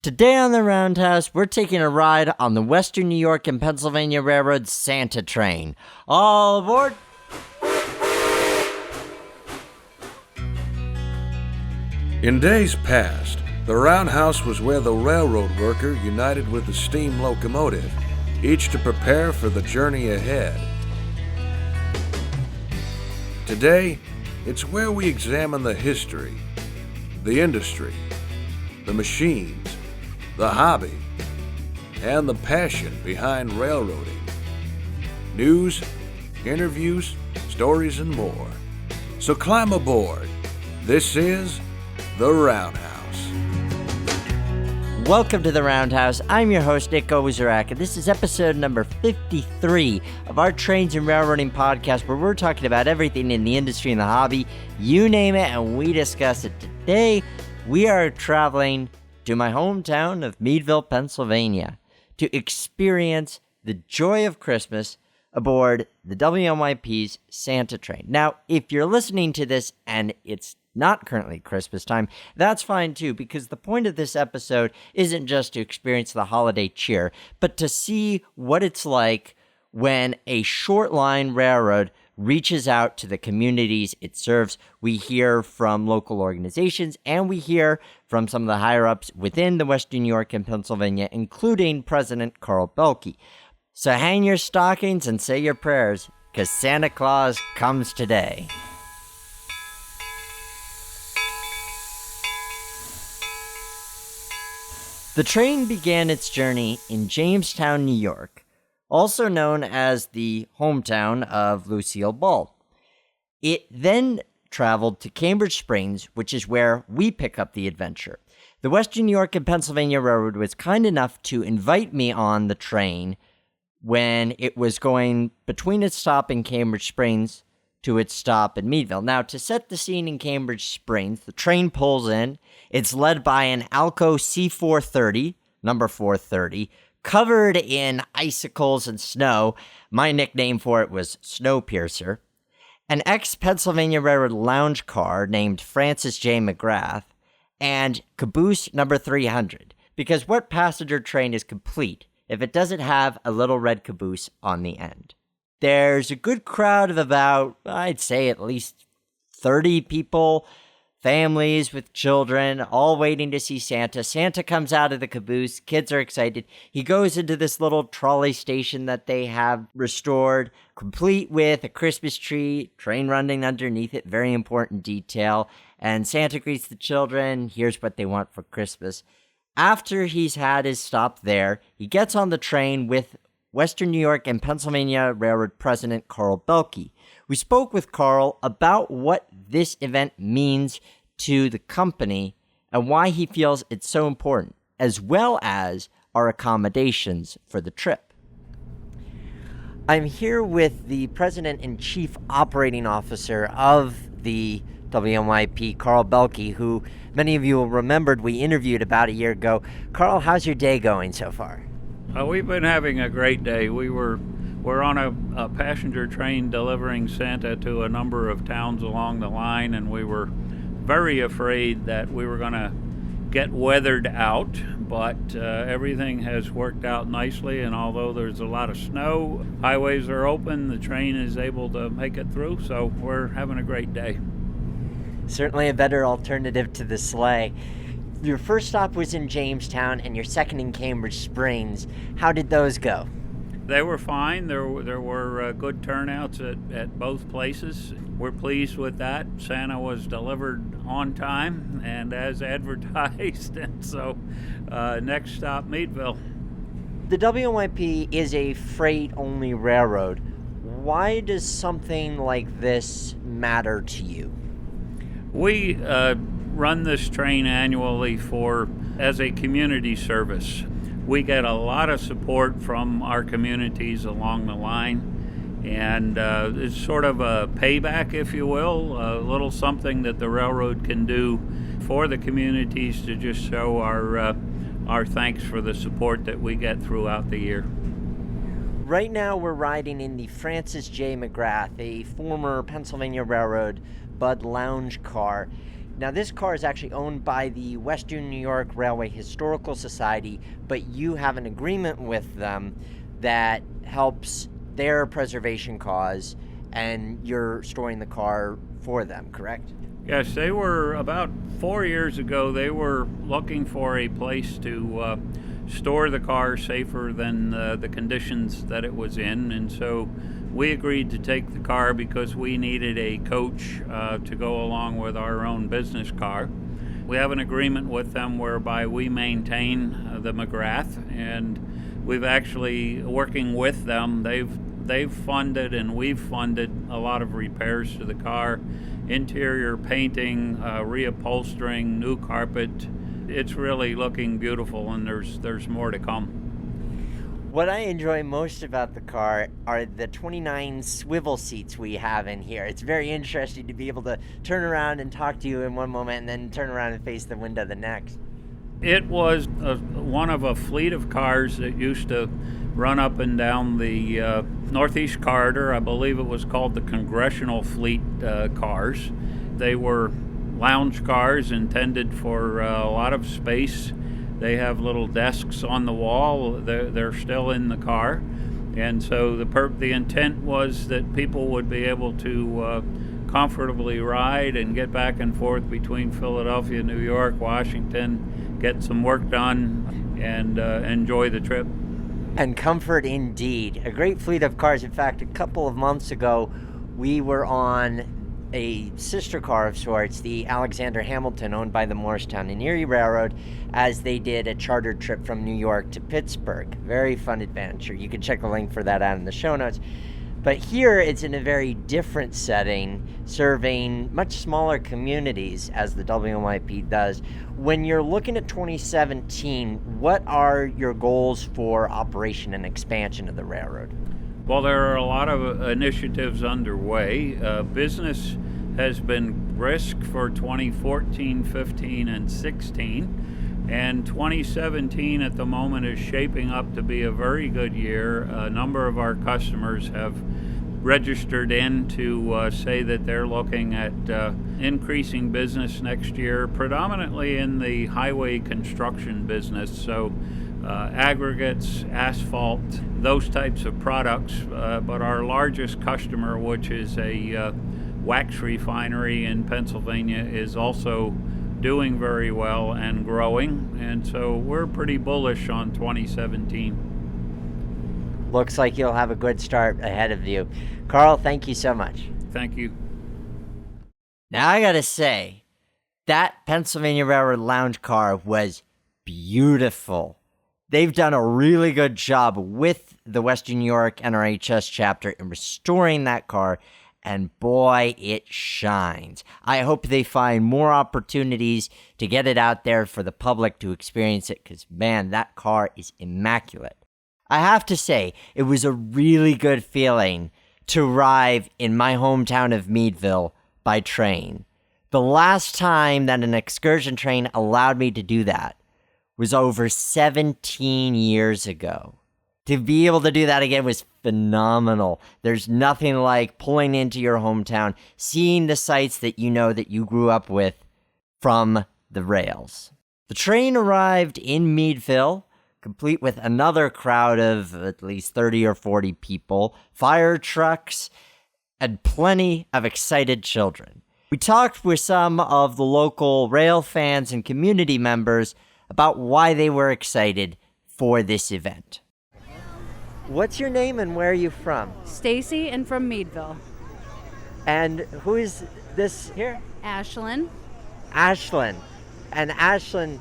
Today on the Roundhouse, we're taking a ride on the Western New York and Pennsylvania Railroad Santa train. All aboard! In days past, the roundhouse was where the railroad worker united with the steam locomotive, each to prepare for the journey ahead. Today, it's where we examine the history, the industry, the machines, the hobby, and the passion behind railroading. News, interviews, stories, and more. So climb aboard. This is The Roundhouse. Welcome to The Roundhouse. I'm your host, Nick Ozerak, and this is episode number 53 of our Trains and Railroading podcast, where we're talking about everything in the industry and the hobby. You name it, and we discuss it. Today, we are traveling to my hometown of Meadville, Pennsylvania, to experience the joy of Christmas aboard the WNYP's Santa train. Now, if you're listening to this and it's not currently Christmas time, that's fine too, because the point of this episode isn't just to experience the holiday cheer, but to see what it's like when a short line railroad reaches out to the communities it serves. We hear from local organizations, and we hear from some of the higher-ups within the Western New York and Pennsylvania, including President Carl Belke. So hang your stockings and say your prayers, because Santa Claus comes today. The train began its journey in Jamestown, New York, also known as the hometown of Lucille Ball. It then traveled to Cambridge Springs, which is where we pick up the adventure. The Western New York and Pennsylvania Railroad was kind enough to invite me on the train when it was going between its stop in Cambridge Springs to its stop in Meadville. Now, to set the scene in Cambridge Springs, the train pulls in. It's led by an Alco C430, number 430, covered in icicles and snow. My nickname for it was Snowpiercer. An ex-Pennsylvania Railroad lounge car named Francis J. McGrath, and caboose number 300. Because what passenger train is complete if it doesn't have a little red caboose on the end? There's a good crowd of about, I'd say at least 30 people, families with children, all waiting to see Santa. Santa comes out of the caboose. Kids are excited. He goes into this little trolley station that they have restored, complete with a Christmas tree, train running underneath it, very important detail. And Santa greets the children. Here's what they want for Christmas. After he's had his stop there, he gets on the train with Western New York and Pennsylvania Railroad President Carl Belke. We spoke with Carl about what this event means to the company and why he feels it's so important, as well as our accommodations for the trip. I'm here with the President and Chief Operating Officer of the WNYP, Carl Belke, who many of you will remember we interviewed about a year ago. Carl, how's your day going so far? We've been having a great day. We're on a passenger train delivering Santa to a number of towns along the line, and we were very afraid that we were going to get weathered out, but everything has worked out nicely, and although there's a lot of snow, highways are open, the train is able to make it through, so we're having a great day. Certainly a better alternative to the sleigh. Your first stop was in Jamestown and your second in Cambridge Springs. How did those go? They were fine. There were good turnouts at both places. We're pleased with that. Santa was delivered on time and as advertised. And so next stop, Meadville. The WNYP is a freight-only railroad. Why does something like this matter to you? We run this train annually as a community service. We get a lot of support from our communities along the line, and it's sort of a payback, if you will, a little something that the railroad can do for the communities to just show our thanks for the support that we get throughout the year. Right now we're riding in the Francis J. McGrath, a former Pennsylvania Railroad Bud lounge car. Now, this car is actually owned by the Western New York Railway Historical Society, but you have an agreement with them that helps their preservation cause, and you're storing the car for them, correct? Yes, they were about 4 years ago. They were looking for a place to store the car safer than the conditions that it was in, and so we agreed to take the car because we needed a coach to go along with our own business car. We have an agreement with them whereby we maintain the McGrath, and we've actually, working with them, they've funded and we've funded a lot of repairs to the car, interior painting, reupholstering, new carpet. It's really looking beautiful, and there's more to come. What I enjoy most about the car are the 29 swivel seats we have in here. It's very interesting to be able to turn around and talk to you in one moment and then turn around and face the window the next. It was one of a fleet of cars that used to run up and down the Northeast Corridor. I believe it was called the Congressional Fleet cars. They were lounge cars intended for a lot of space. They have little desks on the wall. They're still in the car. And so the intent was that people would be able to comfortably ride and get back and forth between Philadelphia, New York, Washington, get some work done, and enjoy the trip. And comfort indeed. A great fleet of cars. In fact, a couple of months ago, we were on a sister car of sorts, the Alexander Hamilton, owned by the Morristown and Erie Railroad, as they did a chartered trip from New York to Pittsburgh. Very fun adventure. You can check the link for that out in the show notes. But here it's in a very different setting, serving much smaller communities as the WNYP does. When you're looking at 2017, what are your goals for operation and expansion of the railroad? Well, there are a lot of initiatives underway. Business has been brisk for 2014, 15, and 16. And 2017 at the moment is shaping up to be a very good year. A number of our customers have registered in to say that they're looking at increasing business next year, predominantly in the highway construction business. So aggregates, asphalt, those types of products. But our largest customer, which is a wax refinery in Pennsylvania, is also doing very well and growing. And so we're pretty bullish on 2017. Looks like you'll have a good start ahead of you. Carl, thank you so much. Thank you. Now I gotta say, that Pennsylvania Railroad lounge car was beautiful. They've done a really good job with the Western New York NRHS chapter in restoring that car, and boy, it shines. I hope they find more opportunities to get it out there for the public to experience it, because man, that car is immaculate. I have to say, it was a really good feeling to arrive in my hometown of Meadville by train. The last time that an excursion train allowed me to do that was over 17 years ago. To be able to do that again was phenomenal. There's nothing like pulling into your hometown, seeing the sights that you know that you grew up with from the rails. The train arrived in Meadville, complete with another crowd of at least 30 or 40 people, fire trucks, and plenty of excited children. We talked with some of the local rail fans and community members about why they were excited for this event. What's your name and where are you from? Stacy and from Meadville. And who is this here? Ashlyn. Ashlyn. And Ashlyn,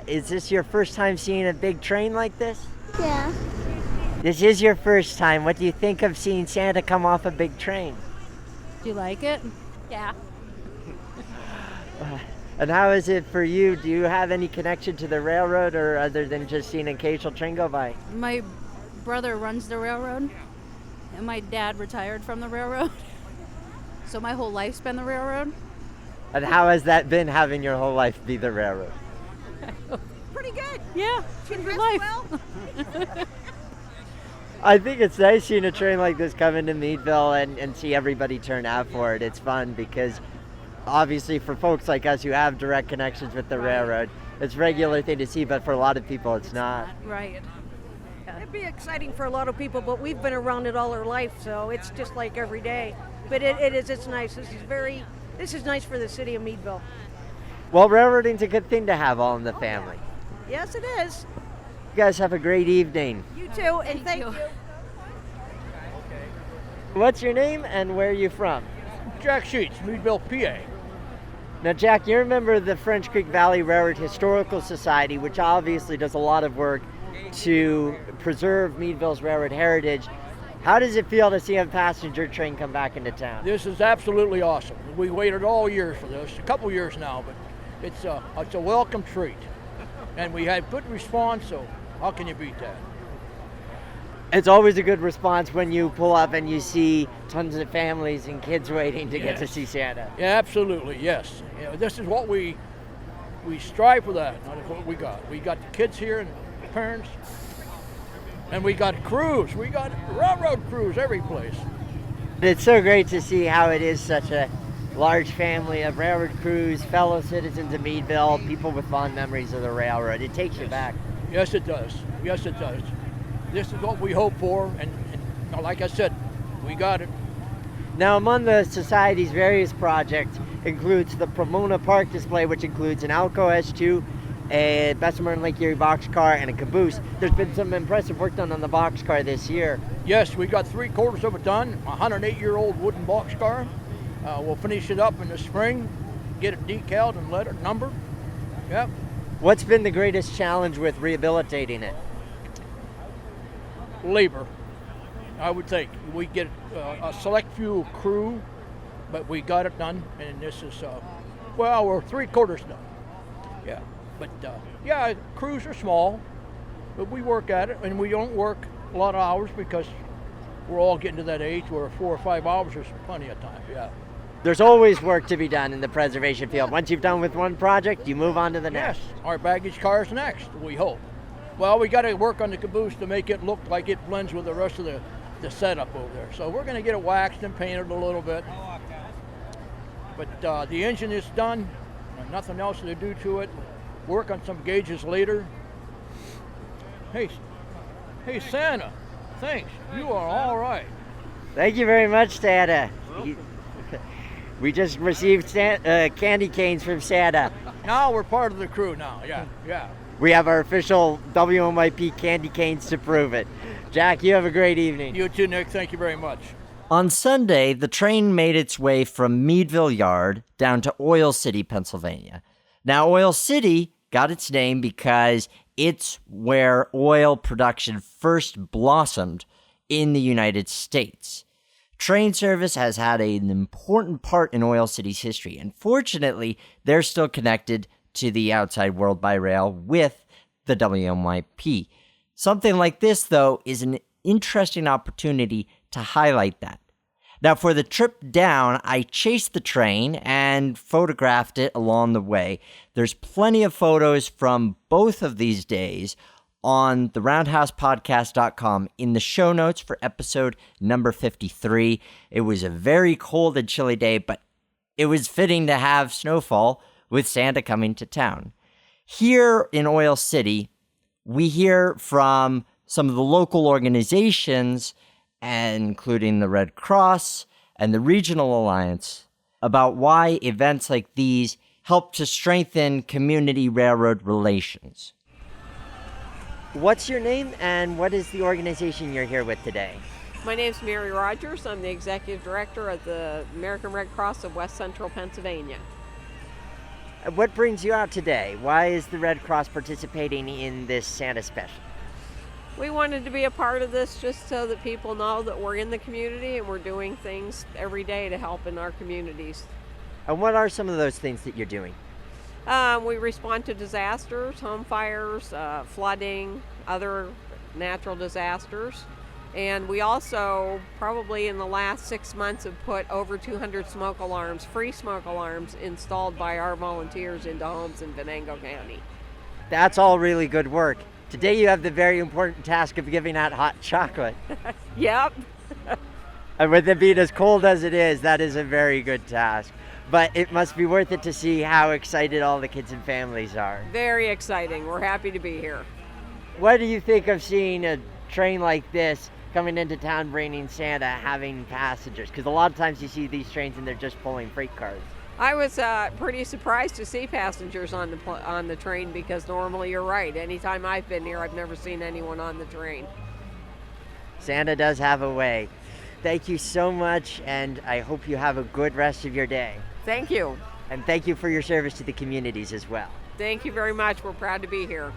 is this your first time seeing a big train like this? Yeah. This is your first time. What do you think of seeing Santa come off a big train? Do you like it? Yeah. And how is it for you? Do you have any connection to the railroad, or other than just seeing an occasional train go by? My brother runs the railroad, and my dad retired from the railroad. So my whole life's been the railroad. And how has that been, having your whole life be the railroad? Pretty good. Yeah, it's been a good life. Well. I think it's nice seeing a train like this come into Meadville and see everybody turn out for it. It's fun because obviously for folks like us who have direct connections with the railroad, it's a regular thing to see, but for a lot of people it's not. Right. It'd be exciting for a lot of people, but we've been around it all our life, so it's just like every day. But it's nice. This is nice for the city of Meadville. Well, railroading's a good thing to have all in the family. Yes, it is. You guys have a great evening. You too, and thank you. What's your name and where are you from? Jack Sheets, Meadville, PA. Now, Jack, you're a member of the French Creek Valley Railroad Historical Society, which obviously does a lot of work to preserve Meadville's railroad heritage. How does it feel to see a passenger train come back into town? This is absolutely awesome. We waited all year for this, a couple years now, but it's a welcome treat. And we had good response, so how can you beat that? It's always a good response when you pull up and you see tons of families and kids waiting to get to see Santa. Yeah, absolutely, yes. This is what we strive for that. That's what we got. We got the kids here and the parents, and we got crews. We got railroad crews every place. It's so great to see how it is such a large family of railroad crews, fellow citizens of Meadville, people with fond memories of the railroad. It takes you back. Yes, it does. Yes, it does. This is what we hope for, and like I said, we got it. Now, among the Society's various projects includes the Pomona Park display, which includes an Alco S2, a Bessemer and Lake Erie boxcar, and a caboose. There's been some impressive work done on the boxcar this year. Yes, we got 3/4 of it done, a 108-year-old wooden boxcar. We'll finish it up in the spring, get it decaled and let it numbered. Yep. What's been the greatest challenge with rehabilitating it? Labor, I would think. We get a select few crew, but we got it done, and this is, we're 3/4 done. Yeah, but crews are small, but we work at it, and we don't work a lot of hours because we're all getting to that age where 4 or 5 hours is plenty of time, yeah. There's always work to be done in the preservation field. Once you've done with one project, you move on to the next. Yes, our baggage car is next, we hope. Well, we got to work on the caboose to make it look like it blends with the rest of the setup over there. So we're going to get it waxed and painted a little bit. But the engine is done. Nothing else to do to it. Work on some gauges later. Hey, Santa, thanks. You are all right. Thank you very much, Santa. We just received candy canes from Santa. Now we're part of the crew now, yeah. We have our official WNYP candy canes to prove it. Jack, you have a great evening. You too, Nick. Thank you very much. On Sunday, the train made its way from Meadville Yard down to Oil City, Pennsylvania. Now, Oil City got its name because it's where oil production first blossomed in the United States. Train service has had an important part in Oil City's history, and fortunately, they're still connected to the outside world by rail with the WNYP. Something like this, though, is an interesting opportunity to highlight that. Now, for the trip down, I chased the train and photographed it along the way. There's plenty of photos from both of these days on the roundhousepodcast.com in the show notes for episode number 53. It was a very cold and chilly day, but it was fitting to have snowfall with Santa coming to town. Here in Oil City, we hear from some of the local organizations, including the Red Cross and the Regional Alliance, about why events like these help to strengthen community railroad relations. What's your name and what is the organization you're here with today? My name's Mary Rogers. I'm the Executive Director of the American Red Cross of West Central Pennsylvania. What brings you out today? Why is the Red Cross participating in this Santa Special? We wanted to be a part of this just so that people know that we're in the community and we're doing things every day to help in our communities. And what are some of those things that you're doing? We respond to disasters, home fires, flooding, other natural disasters. And we also, probably in the last 6 months, have put over 200 smoke alarms, free smoke alarms, installed by our volunteers into homes in Venango County. That's all really good work. Today you have the very important task of giving out hot chocolate. Yep. And with it being as cold as it is, that is a very good task. but it must be worth it to see how excited all the kids and families are. Very exciting. We're happy to be here. What do you think of seeing a train like this coming into town bringing Santa, having passengers? Because a lot of times you see these trains and they're just pulling freight cars. I was pretty surprised to see passengers on the train, because normally, you're right, anytime I've been here, I've never seen anyone on the train. Santa does have a way. Thank you so much, and I hope you have a good rest of your day. Thank you. And thank you for your service to the communities as well. Thank you very much. We're proud to be here.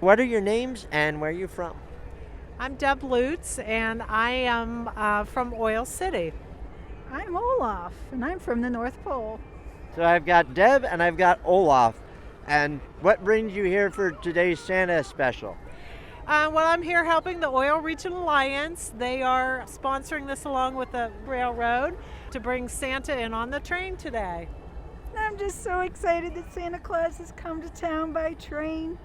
What are your names and where are you from? I'm Deb Lutz, and I am from Oil City. I'm Olaf, and I'm from the North Pole. So I've got Deb and I've got Olaf. And what brings you here for today's Santa special? Well, I'm here helping the Oil Region Alliance. They are sponsoring this along with the railroad to bring Santa in on the train today. I'm just so excited that Santa Claus has come to town by train.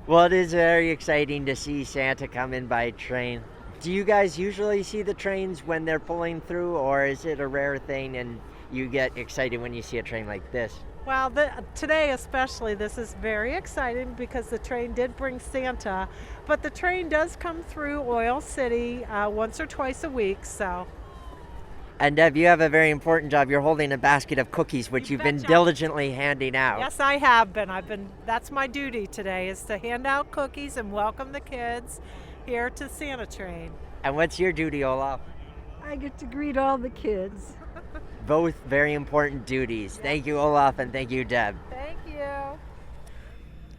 Well, it is very exciting to see Santa come in by train. Do you guys usually see the trains when they're pulling through, or is it a rare thing and you get excited when you see a train like this? Well, today especially, this is very exciting because the train did bring Santa, but the train does come through Oil City once or twice a week, so. And Deb, you have a very important job. You're holding a basket of cookies, which you've been diligently handing out. Yes, I have been. That's my duty today, is to hand out cookies and welcome the kids here to Santa Train. And what's your duty, Olaf? I get to greet all the kids. Both very important duties. Thank you, Olaf, and thank you, Deb. Thank you.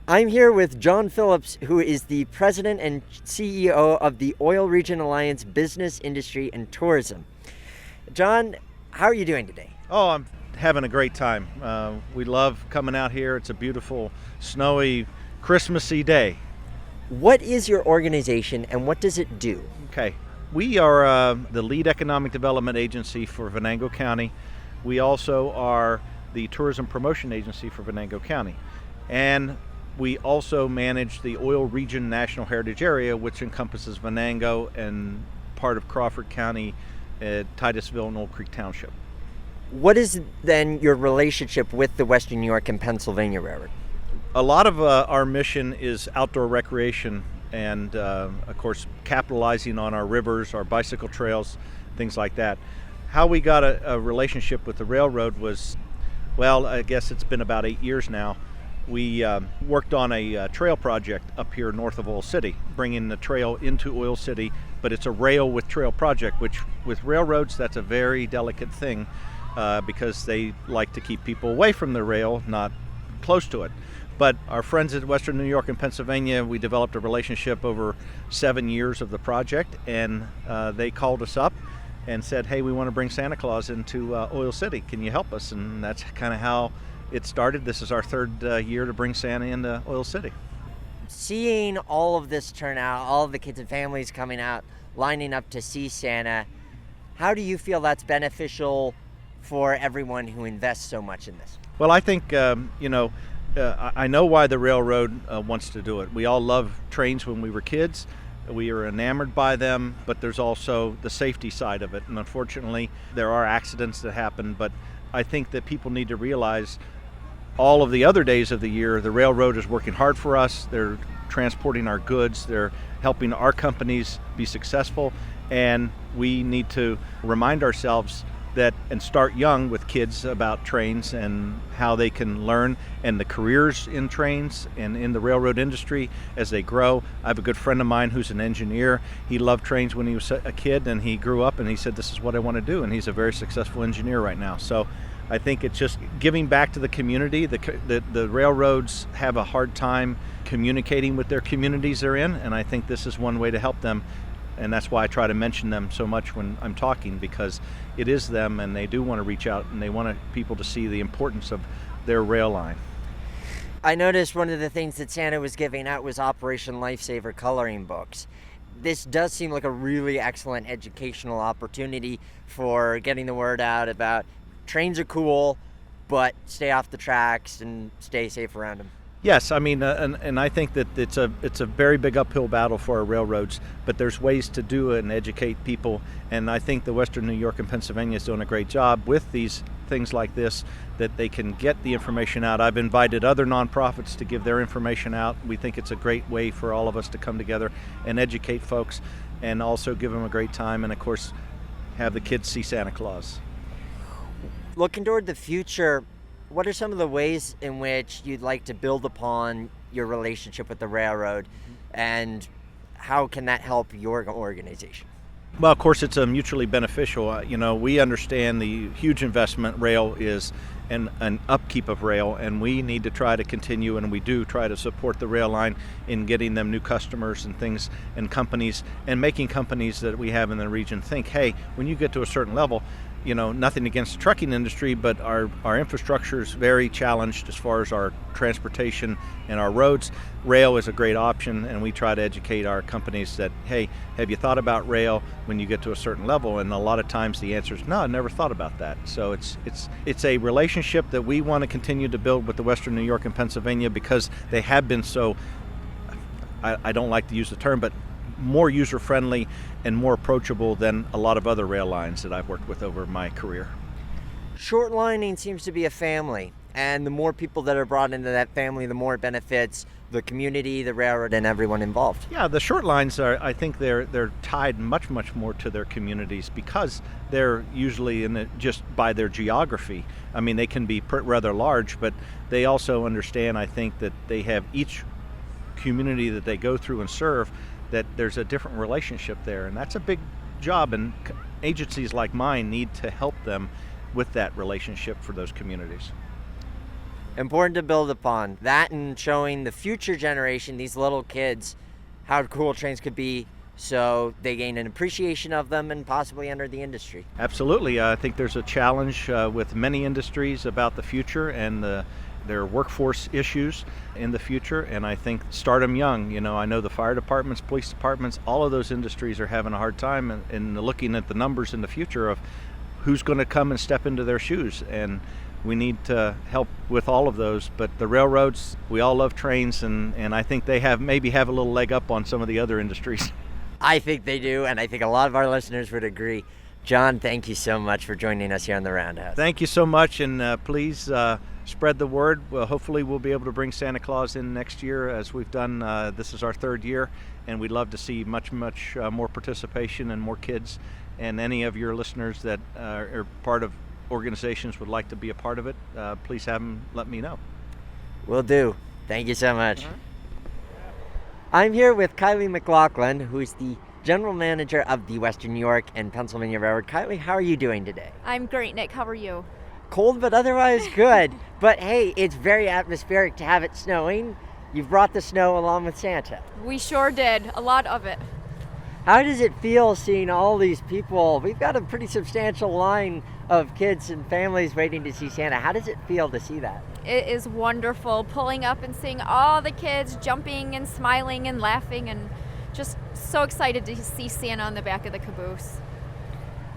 I'm here with John Phillips, who is the president and CEO of the Oil Region Alliance Business, Industry, and Tourism. John, how are you doing today? Oh, I'm having a great time. We love coming out here. It's a beautiful, snowy, Christmassy day. What is your organization and what does it do? Okay. We are the lead economic development agency for Venango County. We also are the tourism promotion agency for Venango County. And we also manage the Oil Region National Heritage Area, which encompasses Venango and part of Crawford County, Titusville and Old Creek Township. What is then your relationship with the Western New York and Pennsylvania Railroad? A lot of our mission is outdoor recreation and, of course, capitalizing on our rivers, our bicycle trails, things like that. How we got a relationship with the railroad was, well, I guess it's been about 8 years now. We worked on a trail project up here north of Oil City, bringing the trail into Oil City, but it's a rail with trail project, which with railroads, that's a very delicate thing because they like to keep people away from the rail, not close to it. But our friends at Western New York and Pennsylvania, we developed a relationship over 7 years of the project, and they called us up and said, hey, we want to bring Santa Claus into Oil City. Can you help us? And that's kind of how it started. This is our third year to bring Santa into Oil City. Seeing all of this turnout, all of the kids and families coming out, lining up to see Santa, how do you feel that's beneficial for everyone who invests so much in this? Well, I think, I know why the railroad wants to do it. We all loved trains when we were kids. We are enamored by them, but there's also the safety side of it. And unfortunately, there are accidents that happen, but I think that people need to realize all of the other days of the year, the railroad is working hard for us. They're transporting our goods. They're helping our companies be successful. And we need to remind ourselves that and start young with kids about trains and how they can learn and the careers in trains and in the railroad industry as they grow. I have a good friend of mine who's an engineer. He loved trains when he was a kid, and he grew up and he said, this is what I want to do, and he's a very successful engineer right now. So I think it's just giving back to the community. The railroads have a hard time communicating with their communities they're in, and I think this is one way to help them. And that's why I try to mention them so much when I'm talking, because it is them and they do want to reach out and they want people to see the importance of their rail line. I noticed one of the things that Santa was giving out was Operation Lifesaver coloring books. This does seem like a really excellent educational opportunity for getting the word out about trains are cool, but stay off the tracks and stay safe around them. Yes, I mean, and I think that it's a very big uphill battle for our railroads, but there's ways to do it and educate people, and I think the Western New York and Pennsylvania is doing a great job with these things like this, that they can get the information out. I've invited other nonprofits to give their information out. We think it's a great way for all of us to come together and educate folks and also give them a great time, and of course have the kids see Santa Claus. Looking toward the future, what are some of the ways in which you'd like to build upon your relationship with the railroad, and how can that help your organization? Well, of course, it's a mutually beneficial. We understand the huge investment rail is and an upkeep of rail, and we need to try to continue, and we do try to support the rail line in getting them new customers and things and companies, and making companies that we have in the region think, hey, when you get to a certain level, nothing against the trucking industry, but our infrastructure is very challenged as far as our transportation and our roads. Rail is a great option, and we try to educate our companies that, hey, have you thought about rail when you get to a certain level? And a lot of times the answer is, no, I never thought about that. So it's a relationship that we want to continue to build with the Western New York and Pennsylvania, because they have been so, I don't like to use the term, but more user-friendly and more approachable than a lot of other rail lines that I've worked with over my career. Short lining seems to be a family, and the more people that are brought into that family, the more it benefits the community, the railroad, and everyone involved. Yeah, the short lines I think they're tied much more to their communities, because they're usually just by their geography. I mean, they can be rather large, but they also understand, I think, that they have each community that they go through and serve, that there's a different relationship there, and that's a big job, and agencies like mine need to help them with that relationship for those communities. Important to build upon that, and showing the future generation, these little kids, how cool trains could be, so they gain an appreciation of them and possibly enter the industry. Absolutely. I think there's a challenge with many industries about the future and their workforce issues in the future, and I think start them young. I know the fire departments, police departments, all of those industries are having a hard time in looking at the numbers in the future of who's going to come and step into their shoes, and we need to help with all of those. But the railroads, we all love trains, and I think they maybe have a little leg up on some of the other industries. I think they do, and I think a lot of our listeners would agree. John, thank you so much for joining us here on the Roundhouse. Thank you so much, and please spread the word. Well, hopefully we'll be able to bring Santa Claus in next year, as we've done. This is our third year, and we'd love to see much more participation and more kids. And any of your listeners that are part of organizations would like to be a part of it, please have them let me know. Will do. Thank you so much. I'm here with Kylie McLaughlin, who's the General Manager of the Western New York and Pennsylvania Railroad. Kylie, how are you doing today? I'm great, Nick. How are you? Cold, but otherwise good. But hey, it's very atmospheric to have it snowing. You've brought the snow along with Santa. We sure did. A lot of it. How does it feel seeing all these people? We've got a pretty substantial line of kids and families waiting to see Santa. How does it feel to see that? It is wonderful, pulling up and seeing all the kids jumping and smiling and laughing, and just so excited to see Santa on the back of the caboose.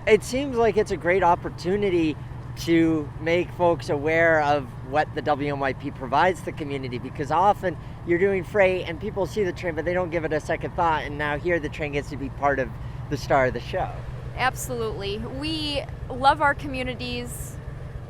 It seems like it's a great opportunity to make folks aware of what the WNYP provides the community, because often you're doing freight and people see the train but they don't give it a second thought, and now here the train gets to be part of the star of the show. Absolutely. We love our communities.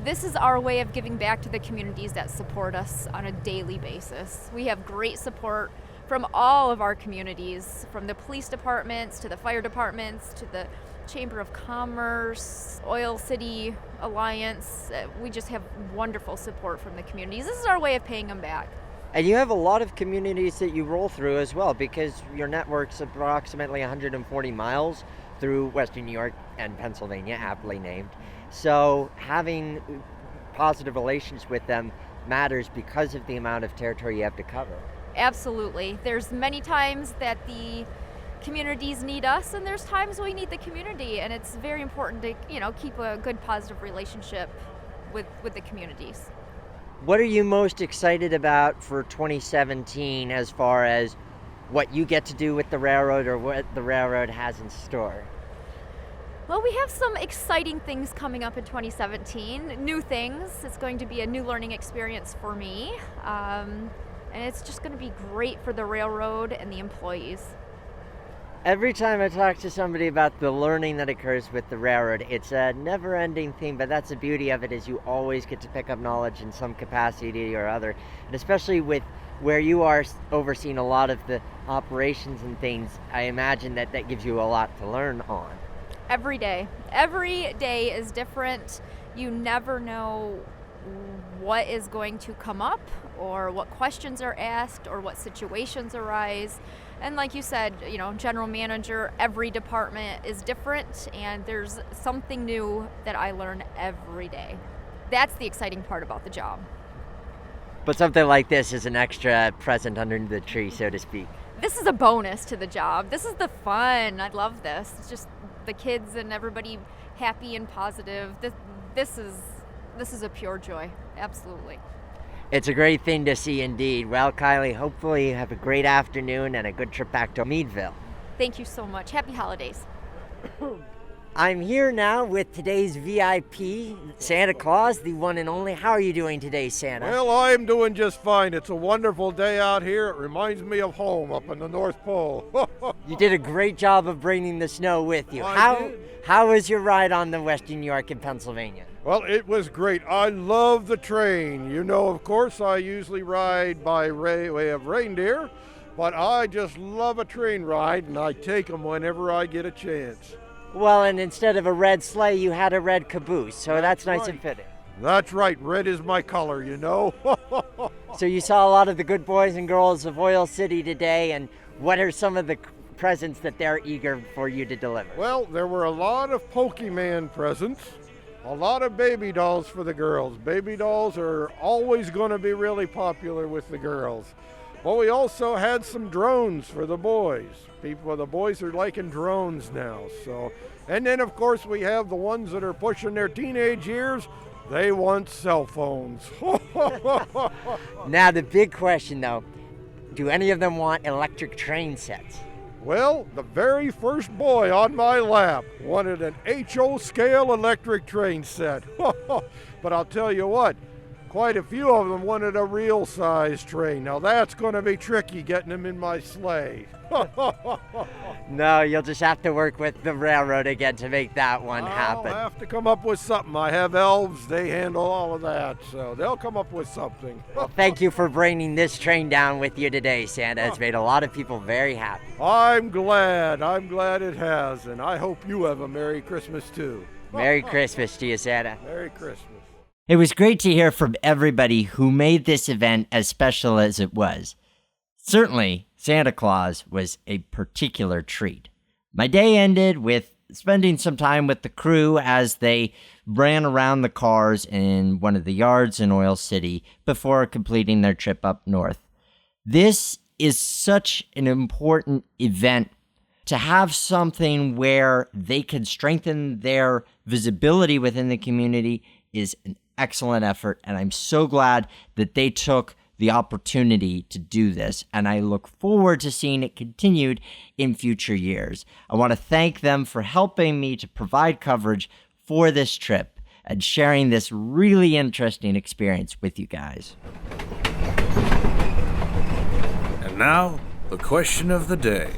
This is our way of giving back to the communities that support us on a daily basis. We have great support from all of our communities, from the police departments to the fire departments to the Chamber of Commerce, Oil City Alliance. We just have wonderful support from the communities. This is our way of paying them back. And you have a lot of communities that you roll through as well, because your network's approximately 140 miles through Western New York and Pennsylvania, aptly named. So having positive relations with them matters because of the amount of territory you have to cover. Absolutely. There's many times that the communities need us, and there's times we need the community, and it's very important to keep a good positive relationship with the communities. What are you most excited about for 2017 as far as what you get to do with the railroad or what the railroad has in store? Well, we have some exciting things coming up in 2017, new things. It's going to be a new learning experience for me, and it's just going to be great for the railroad and the employees. Every time I talk to somebody about the learning that occurs with the railroad, it's a never-ending thing, but that's the beauty of it, is you always get to pick up knowledge in some capacity or other. And especially with where you are overseeing a lot of the operations and things, I imagine that gives you a lot to learn on. Every day. Every day is different. You never know what is going to come up or what questions are asked or what situations arise. And like you said, general manager, every department is different, and there's something new that I learn every day. That's the exciting part about the job. But something like this is an extra present under the tree, so to speak. This is a bonus to the job. This is the fun. I love this. It's just the kids and everybody happy and positive. This is a pure joy. Absolutely. It's a great thing to see indeed. Well, Kylie, hopefully you have a great afternoon and a good trip back to Meadville. Thank you so much. Happy holidays. I'm here now with today's VIP, Santa Claus, the one and only. How are you doing today, Santa? Well, I'm doing just fine. It's a wonderful day out here. It reminds me of home up in the North Pole. You did a great job of bringing the snow with you. How was your ride on the Western New York and Pennsylvania? Well, it was great. I love the train. Of course, I usually ride by way of reindeer, but I just love a train ride, and I take them whenever I get a chance. Well, and instead of a red sleigh, you had a red caboose, so that's nice and fitting. That's right. Red is my color, So you saw a lot of the good boys and girls of Oil City today, and what are some of the presents that they're eager for you to deliver? Well, there were a lot of Pokemon presents, a lot of baby dolls for the girls. Baby dolls are always going to be really popular with the girls. But we also had some drones for the boys. The boys are liking drones now. And then, of course, we have the ones that are pushing their teenage years. They want cell phones. Now, the big question, though, do any of them want electric train sets? Well, the very first boy on my lap wanted an HO scale electric train set. But I'll tell you what, quite a few of them wanted a real size train. Now that's going to be tricky getting them in my sleigh. No, you'll just have to work with the railroad again to make that one happen. I'll have to come up with something. I have elves, they handle all of that, so they'll come up with something. Well, thank you for bringing this train down with you today, Santa. It's made a lot of people very happy. I'm glad it has, and I hope you have a Merry Christmas too. Merry Christmas to you, Santa. Merry Christmas. It was great to hear from everybody who made this event as special as it was. Certainly, Santa Claus was a particular treat. My day ended with spending some time with the crew as they ran around the cars in one of the yards in Oil City before completing their trip up north. This is such an important event to have something where they can strengthen their visibility within the community is an excellent effort, and I'm so glad that they took the opportunity to do this, and I look forward to seeing it continued in future years. I want to thank them for helping me to provide coverage for this trip and sharing this really interesting experience with you guys. And now, the question of the day.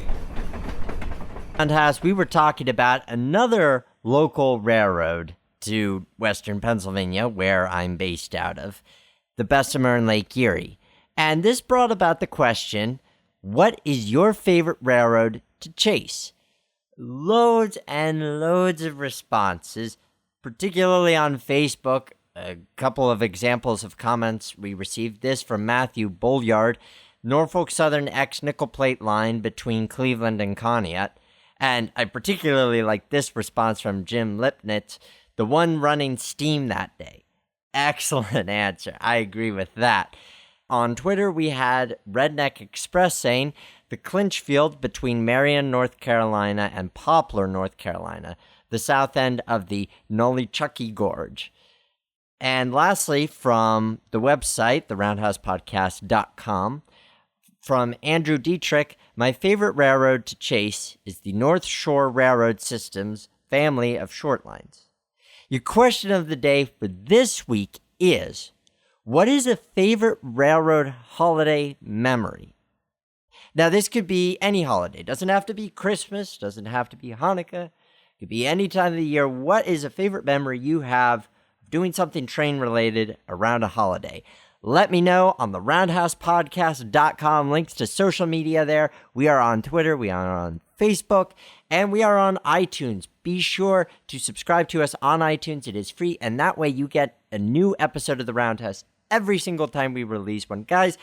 And as we were talking about another local railroad to Western Pennsylvania, where I'm based out of, the Bessemer and Lake Erie. And this brought about the question, what is your favorite railroad to chase? Loads and loads of responses, particularly on Facebook. A couple of examples of comments we received. This from Matthew Bolyard, Norfolk Southern X nickel plate line between Cleveland and Conneaut. And I particularly like this response from Jim Lipnitz, the one running steam that day. Excellent answer. I agree with that. On Twitter, we had Redneck Express saying the clinch field between Marion, North Carolina and Poplar, North Carolina, the south end of the Nolichucky Gorge. And lastly, from the website, theroundhousepodcast.com, from Andrew Dietrich, my favorite railroad to chase is the North Shore Railroad System's family of short lines. Your question of the day for this week is, what is a favorite railroad holiday memory? Now, this could be any holiday. It doesn't have to be Christmas, doesn't have to be Hanukkah. It could be any time of the year. What is a favorite memory you have of doing something train-related around a holiday? Let me know on the roundhousepodcast.com. Links to social media there. We are on Twitter, we are on Facebook, and we are on iTunes. Be sure to subscribe to us on iTunes. It is free, and that way you get a new episode of the Roundhouse every single time we release one. Guys,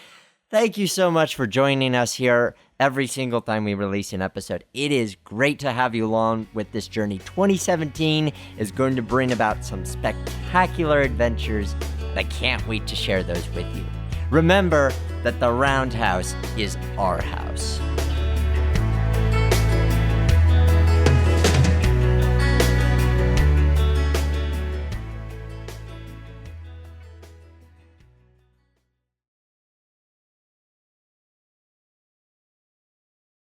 thank you so much for joining us here every single time we release an episode. It is great to have you along with this journey. 2017 is going to bring about some spectacular adventures. I can't wait to share those with you. Remember that the Roundhouse is our house.